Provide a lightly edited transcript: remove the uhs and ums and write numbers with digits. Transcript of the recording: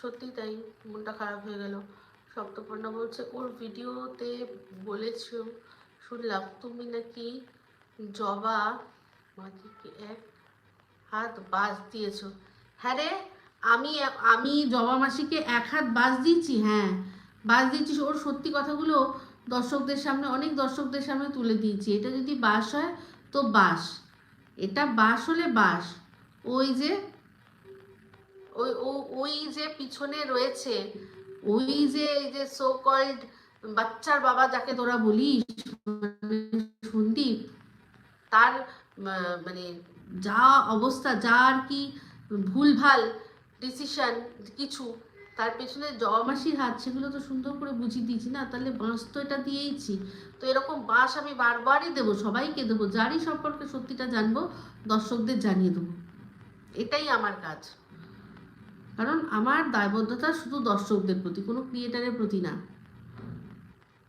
সত্যি তাই, মনটা খারাপ হয়ে গেল। সপ্তপর্ণা বলছে ওর ভিডিওতে বলেছো, শুনলাম তুমি নাকি জবা মাঝিকে এক হাত বাস দিয়েছো। হ্যাঁ রে, আমি আমি জবা মাসিকে এক হাত বাস দিয়েছি, হ্যাঁ বাস দিয়েছি। ওর সত্যি কথাগুলো দর্শকদের সামনে, অনেক দর্শকদের সামনে তুলে দিয়েছি। এটা যদি বাস হয় তো বাস, এটা বাস হলে বাস। ওই যে ওই ওই যে পিছনে রয়েছে, ওই যে এই যে সো কল্ড বাচ্চার বাবা যাকে তোরা বলিস, সন্দীপ, তার মানে যা অবস্থা, যা আর কি ভুলভাল ডিসিশন কিছু, তার পেছনে জবা মাসির হাত, সেগুলো তো সুন্দর করে বুঝিয়ে দিয়েছি না। তাহলে বাঁশ তো এটা দিয়েইছি, তো এরকম বাঁশ আমি বারবারই দেবো, সবাইকে দেবো, যারই সম্পর্কে সত্যিটা জানবো দর্শকদের জানিয়ে দেবো। এটাই আমার কাজ, কারণ আমার দায়বদ্ধতা শুধু দর্শকদের প্রতি, কোনো ক্রিয়েটারের প্রতি না।